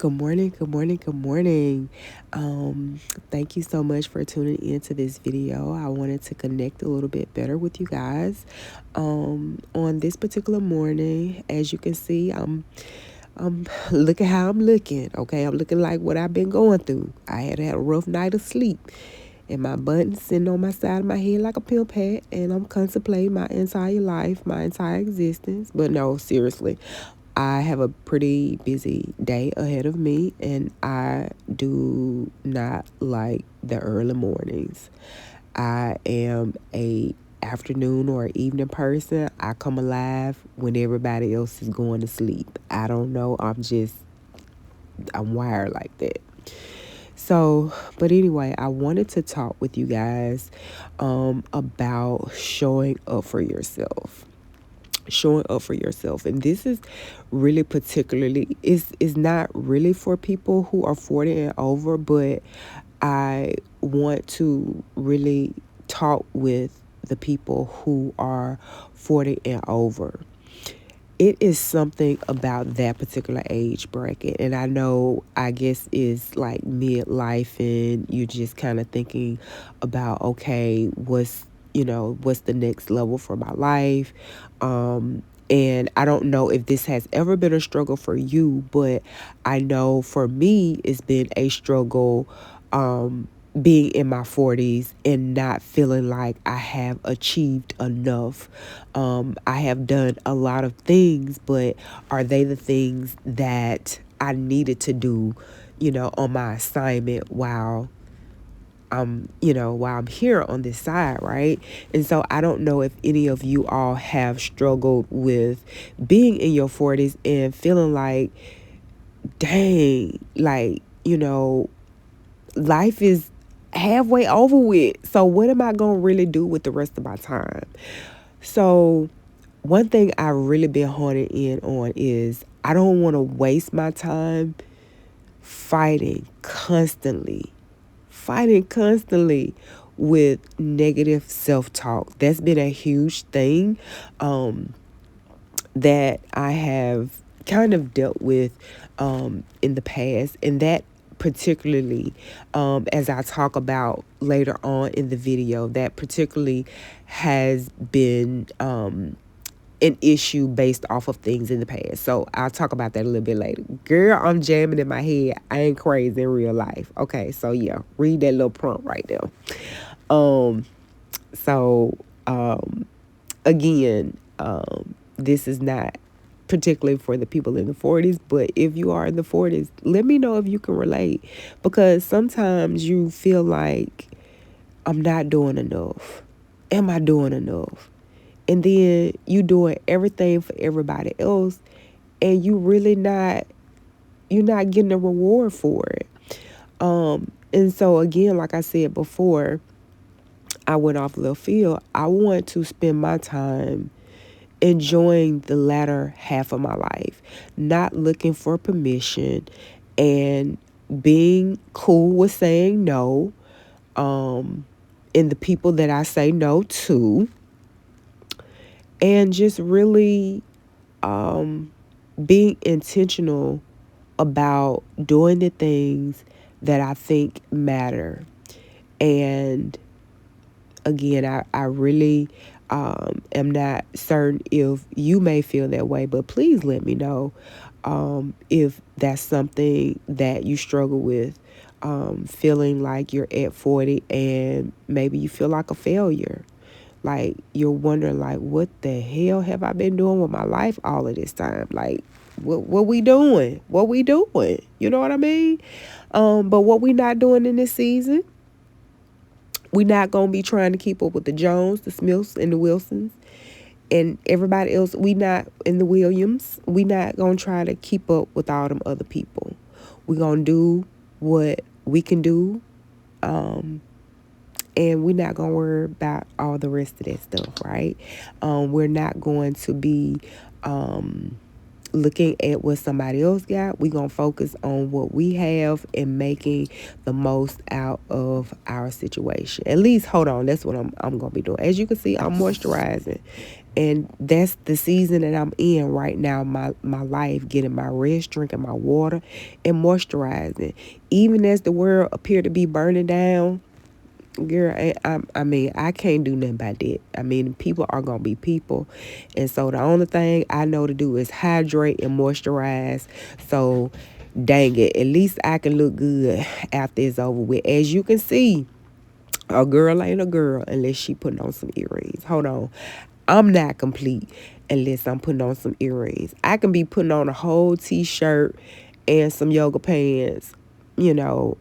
Good morning, good morning, good morning. Thank you so much for tuning into this video. I wanted to connect a little bit better with you guys. On this particular morning, as you can see, I'm look at how I'm looking. Okay, I'm looking like what I've been going through. I had a rough night of sleep, and my button's sitting on my side of my head like a pimp hat, and I'm contemplating my entire life, my entire existence. But no, seriously, I have a pretty busy day ahead of me, and I do not like the early mornings. I am a afternoon or evening person. I come alive when everybody else is going to sleep. I don't know. I'm wired like that. So, but anyway, I wanted to talk with you guys about showing up for yourself. Showing up for yourself, and this is really particularly is not really for people who are 40 and over, but I want to really talk with the people who are 40 and over. It is something about that particular age bracket, and I know, I guess, is like midlife, and you're just kind of thinking about, okay, what's the next level for my life. And I don't know if this has ever been a struggle for you, but I know for me it's been a struggle, being in my 40s and not feeling like I have achieved enough. I have done a lot of things, but are they the things that I needed to do, on my assignment while I'm here on this side, right? And so I don't know if any of you all have struggled with being in your 40s and feeling like, dang, like, life is halfway over with. So what am I going to really do with the rest of my time? So one thing I really been honing in on is I don't want to waste my time fighting constantly with negative self-talk. That's been a huge thing that I have kind of dealt with in the past, and that particularly, as I talk about later on in the video, that particularly has been an issue based off of things in the past. So I'll talk about that a little bit later. Girl, I'm jamming in my head. I ain't crazy in real life. Okay, so yeah, read that little prompt right there. So again, this is not particularly for the people in the 40s, but if you are in the 40s, let me know if you can relate, because sometimes you feel like, I'm not doing enough. Am I doing enough? And then you doing everything for everybody else, and you're not getting a reward for it. And so again, like I said before, I went off left field. I want to spend my time enjoying the latter half of my life, not looking for permission, and being cool with saying no, and the people that I say no to, and just really being intentional about doing the things that I think matter. And again, I really am not certain if you may feel that way, but please let me know if that's something that you struggle with, feeling like you're at 40 and maybe you feel like a failure. Like you're wondering, like, what the hell have I been doing with my life all of this time? Like, what we doing? What we doing? You know what I mean? But what we not doing in this season, we not gonna be trying to keep up with the Jones, the Smiths, and the Wilsons, and everybody else. We not in the Williams. We not gonna try to keep up with all them other people. We gonna do what we can do, and we're not gonna worry about all the rest of that stuff, right? We're not going to be looking at what somebody else got. We're going to focus on what we have and making the most out of our situation. At least, hold on, that's what I'm going to be doing. As you can see, I'm moisturizing. And that's the season that I'm in right now, my life, getting my rest, drinking my water, and moisturizing. Even as the world appear to be burning down, girl, I mean, I can't do nothing about that. I mean, people are going to be people. And so the only thing I know to do is hydrate and moisturize. So, dang it, at least I can look good after it's over with. As you can see, a girl ain't a girl unless she putting on some earrings. Hold on. I'm not complete unless I'm putting on some earrings. I can be putting on a whole t-shirt and some yoga pants, or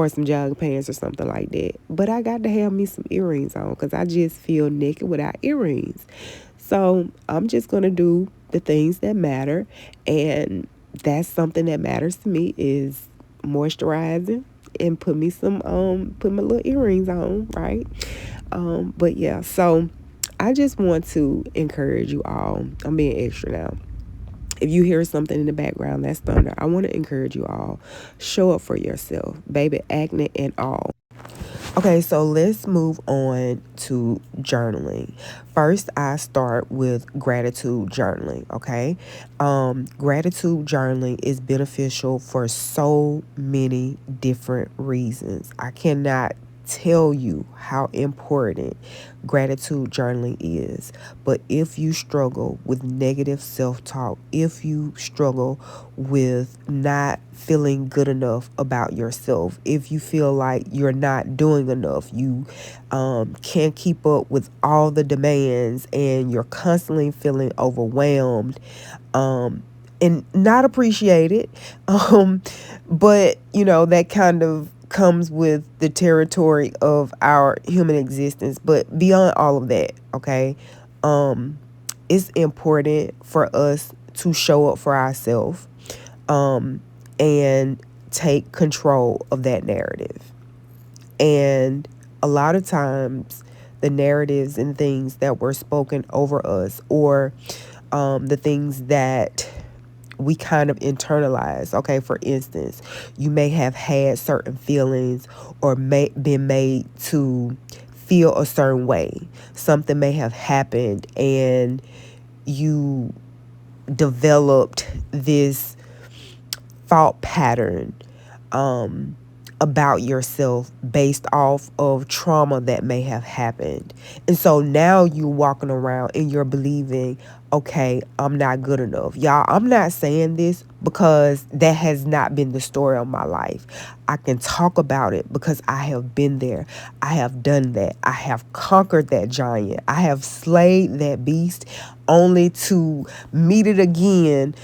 some jogging pants or something like that. But I got to have me some earrings on because I just feel naked without earrings. So I'm just going to do the things that matter. And that's something that matters to me is moisturizing and put my little earrings on, right? But yeah, so I just want to encourage you all. I'm being extra now. If you hear something in the background, that's thunder. I want to encourage you all. Show up for yourself, baby, acne and all. Okay, so let's move on to journaling. First, I start with gratitude journaling, okay? Gratitude journaling is beneficial for so many different reasons. I cannot tell you how important gratitude journaling is. But if you struggle with negative self-talk, if you struggle with not feeling good enough about yourself, if you feel like you're not doing enough, you can't keep up with all the demands, and you're constantly feeling overwhelmed, and not appreciated, but that kind of comes with the territory of our human existence. But beyond all of that, okay, it's important for us to show up for ourselves, and take control of that narrative. And a lot of times the narratives and things that were spoken over us, or the things that we kind of internalize. Okay, for instance, you may have had certain feelings or been made to feel a certain way. Something may have happened and you developed this thought pattern about yourself based off of trauma that may have happened. And so now you're walking around and you're believing, okay, I'm not good enough. Y'all, I'm not saying this because that has not been the story of my life. I can talk about it because I have been there. I have done that. I have conquered that giant. I have slayed that beast only to meet it again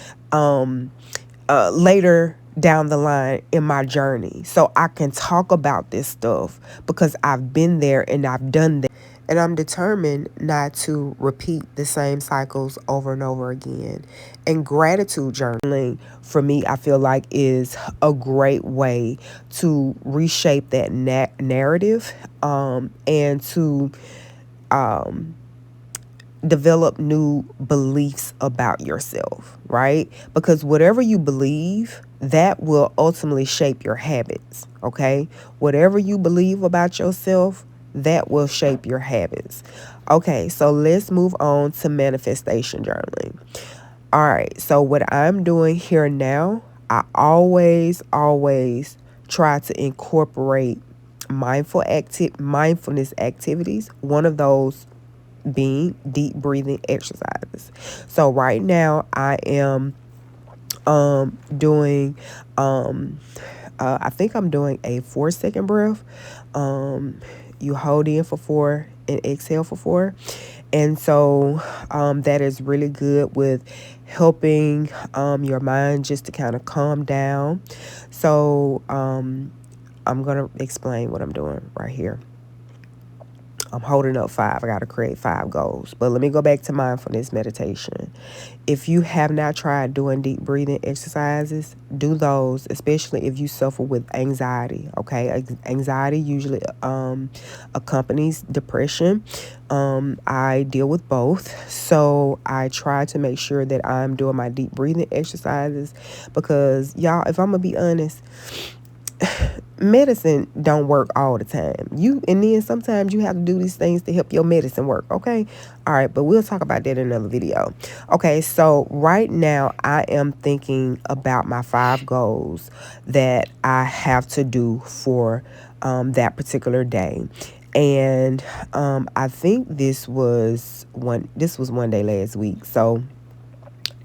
later down the line in my journey. So I can talk about this stuff because I've been there and I've done that. And I'm determined not to repeat the same cycles over and over again. And gratitude journaling, for me, I feel like is a great way to reshape that narrative, and to develop new beliefs about yourself, right? Because whatever you believe, that will ultimately shape your habits, okay? Whatever you believe about yourself, that will shape your habits. Okay, so let's move on to manifestation journaling. All right, so what I'm doing here now, I always try to incorporate mindfulness activities. One of those being deep breathing exercises. So right now I am doing I think I'm doing a 4-second breath. You hold in for 4 and exhale for 4. And so that is really good with helping your mind just to kind of calm down. So I'm going to explain what I'm doing right here. I'm holding up 5. I got to create 5 goals. But let me go back to mindfulness meditation. If you have not tried doing deep breathing exercises, do those, especially if you suffer with anxiety, okay? Anxiety usually accompanies depression. I deal with both. So I try to make sure that I'm doing my deep breathing exercises because, y'all, if I'm going to be honest, medicine don't work all the time. And then sometimes you have to do these things to help your medicine work, okay? All right, but we'll talk about that in another video. Okay, so right now I am thinking about my 5 goals that I have to do for that particular day. And I think this was one day last week. So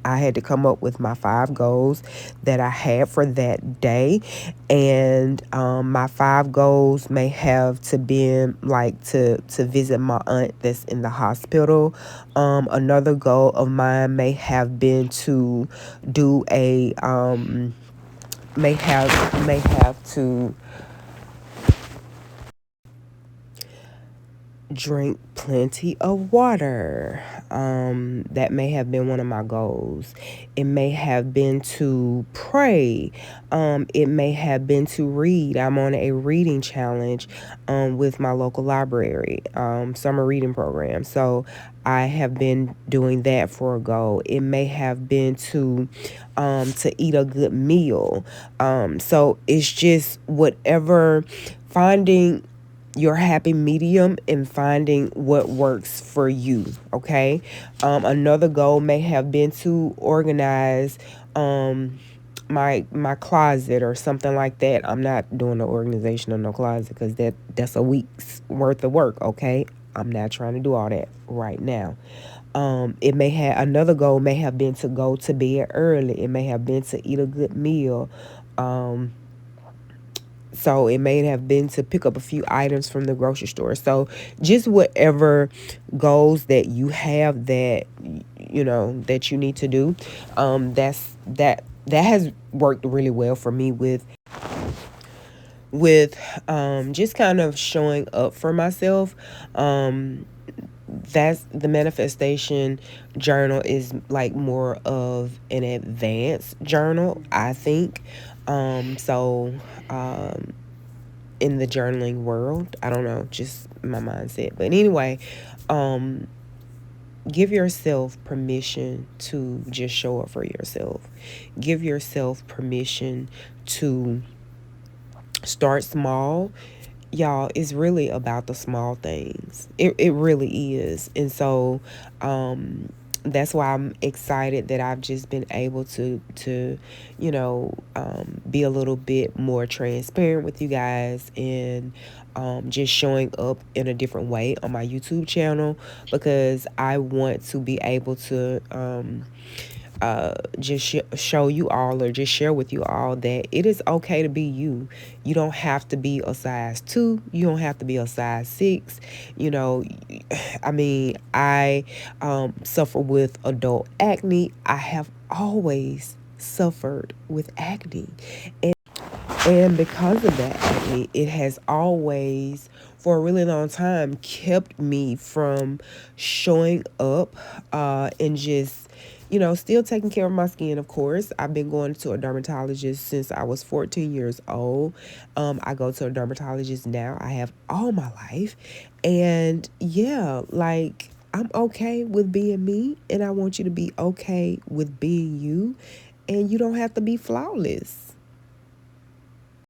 I had to come up with my 5 goals that I had for that day. And my 5 goals may have to be like to visit my aunt that's in the hospital. Another goal of mine may have been to do a may have to drink plenty of water. That may have been one of my goals. It may have been to pray. It may have been to read. I'm on a reading challenge with my local library, summer reading program. So I have been doing that for a goal. It may have been to eat a good meal. So it's just whatever, finding your happy medium and finding what works for you. Okay. Another goal may have been to organize my closet or something like that. I'm not doing the organization of no closet because that's a week's worth of work. Okay. I'm not trying to do all that right now. It may have another goal may have been to go to bed early. It may have been to eat a good meal. So it may have been to pick up a few items from the grocery store. So just whatever goals that you have that that you need to do, that has worked really well for me with just kind of showing up for myself. That's the manifestation journal is like more of an advanced journal, I think. So in the journaling world, I don't know, just my mindset. But anyway, give yourself permission to just show up for yourself. Give yourself permission to start small. Y'all, it's really about the small things. It really is. And so that's why I'm excited that I've just been able to be a little bit more transparent with you guys, and just showing up in a different way on my YouTube channel, because I want to be able to just show you all, or just share with you all, that it is okay to be you. You don't have to be a size 2. You don't have to be a size 6. I mean, I suffer with adult acne. I have always suffered with acne. And because of that acne, it has always, for a really long time, kept me from showing up and just, still taking care of my skin, of course. I've been going to a dermatologist since I was 14 years old. I go to a dermatologist now. I have all my life. And yeah, like, I'm okay with being me, and I want you to be okay with being you. And you don't have to be flawless.